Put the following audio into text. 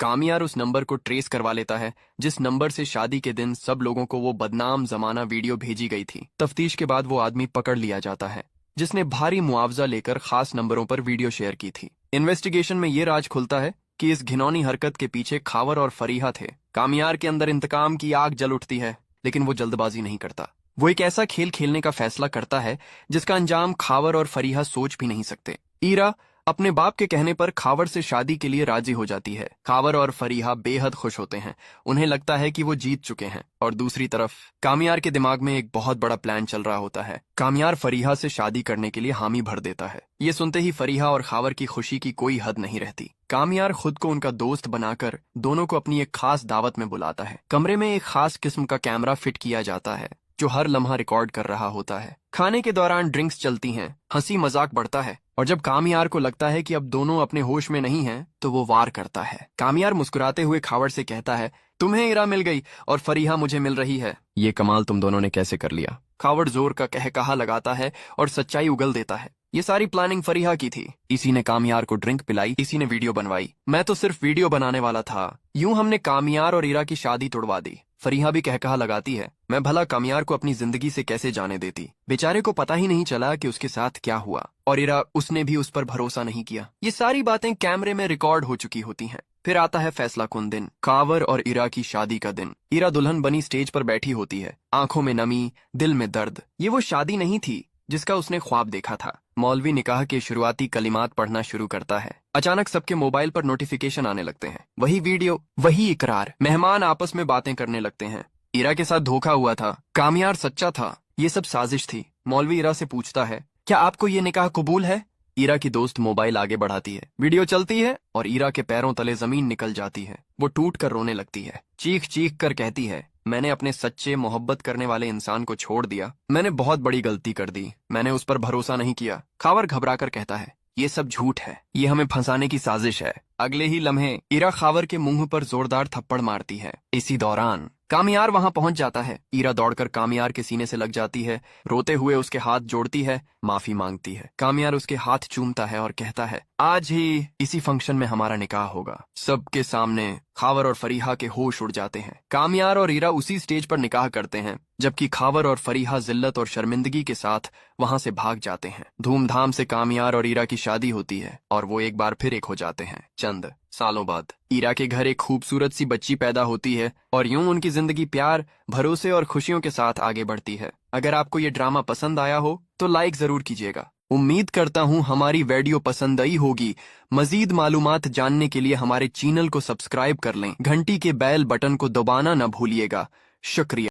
कामियार उस नंबर को ट्रेस करवा लेता है जिस नंबर से शादी के दिन सब लोगों को वो बदनाम जमाना वीडियो भेजी गई थी। तफ्तीश के बाद वो आदमी पकड़ लिया जाता है जिसने भारी मुआवजा लेकर खास नंबरों पर वीडियो शेयर की थी। इन्वेस्टिगेशन में ये राज खुलता है कि इस घिनौनी हरकत के पीछे खावर और फरीहा थे। कामियार के अंदर इंतकाम की आग जल उठती है, लेकिन वो जल्दबाजी नहीं करता। वो एक ऐसा खेल खेलने का फैसला करता है जिसका अंजाम खावर और फरीहा सोच भी नहीं सकते। ईरा अपने बाप के कहने पर खावर से शादी के लिए राजी हो जाती है। खावर और फरीहा बेहद खुश होते हैं। उन्हें लगता है कि वो जीत चुके हैं। और दूसरी तरफ कामियार के दिमाग में एक बहुत बड़ा प्लान चल रहा होता है। कामियार फरीहा से शादी करने के लिए हामी भर देता है। ये सुनते ही फरीहा और खावर की खुशी की कोई हद नहीं रहती। कामियार खुद को उनका दोस्त बनाकर दोनों को अपनी एक खास दावत में बुलाता है। कमरे में एक खास किस्म का कैमरा फिट किया जाता है जो हर लम्हा रिकॉर्ड कर रहा होता है। खाने के दौरान ड्रिंक्स चलती हैं, हंसी मजाक बढ़ता है और जब कामियार को लगता है कि अब दोनों अपने होश में नहीं हैं, तो वो वार करता है। कामियार मुस्कुराते हुए खावर से कहता है, तुम्हें ईरा मिल गई और फरीहा मुझे मिल रही है। ये कमाल तुम दोनों ने कैसे कर लिया? खावर जोर का कहकहा लगाता है और सच्चाई उगल देता है। ये सारी प्लानिंग फरीहा की थी। इसी ने कामियार को ड्रिंक पिलाई, इसी ने वीडियो बनवाई। मैं तो सिर्फ वीडियो बनाने वाला था। यूं हमने कामियार और ईरा की शादी तोड़वा दी। फरीहा भी कहकहा लगाती है, मैं भला कामियार को अपनी जिंदगी से कैसे जाने देती। बेचारे को पता ही नहीं चला कि उसके साथ क्या हुआ। और ईरा, उसने भी उस पर भरोसा नहीं किया। ये सारी बातें कैमरे में रिकॉर्ड हो चुकी होती हैं। फिर आता है फैसला कुन दिन, खावर और ईरा की शादी का दिन। ईरा दुल्हन बनी स्टेज पर बैठी होती है, आंखों में नमी, दिल में दर्द। ये वो शादी नहीं थी जिसका उसने ख्वाब देखा था। मौलवी निकाह के शुरुआती कलिमात पढ़ना शुरू करता है। अचानक सबके मोबाइल पर नोटिफिकेशन आने लगते हैं। वही वीडियो, वही इकरार। मेहमान आपस में बातें करने लगते हैं। ईरा के साथ धोखा हुआ था, कामियार सच्चा था, ये सब साजिश थी। मौलवी ईरा से पूछता है, क्या आपको ये निकाह कबूल है? ईरा की दोस्त मोबाइल आगे बढ़ाती है, वीडियो चलती है और ईरा के पैरों तले जमीन निकल जाती है। वो टूट कर रोने लगती है, चीख चीख कर कहती है, मैंने अपने सच्चे मोहब्बत करने वाले इंसान को छोड़ दिया। मैंने बहुत बड़ी गलती कर दी। मैंने उस पर भरोसा नहीं किया। खावर घबराकर कहता है, ये सब झूठ है, ये हमें फंसाने की साजिश है। अगले ही लम्हे ईरा खावर के मुंह पर जोरदार थप्पड़ मारती है। इसी दौरान कामियार वहां पहुंच जाता है। ईरा दौड़कर कामियार के सीने से लग जाती है, रोते हुए उसके हाथ जोड़ती है, माफी मांगती है। कामियार उसके हाथ चूमता है और कहता है, आज ही इसी फंक्शन में हमारा निकाह होगा। सबके सामने खावर और फरीहा के होश उड़ जाते हैं। कामियार और ईरा उसी स्टेज पर निकाह करते हैं, जबकि खावर और फरीहा जिल्लत और शर्मिंदगी के साथ वहां से भाग जाते हैं। धूमधाम से कामियार और ईरा की शादी होती है और वो एक बार फिर एक हो जाते हैं। चंद सालों बाद ईरा के घर एक खूबसूरत सी बच्ची पैदा होती है और यूं उनकी जिंदगी प्यार, भरोसे और खुशियों के साथ आगे बढ़ती है। अगर आपको ये ड्रामा पसंद आया हो तो लाइक जरूर कीजिएगा। उम्मीद करता हूं हमारी वीडियो पसंद आई होगी। मजीद मालूमात जानने के लिए हमारे चैनल को सब्सक्राइब कर लें। घंटी के बेल बटन को दबाना न भूलिएगा। शुक्रिया।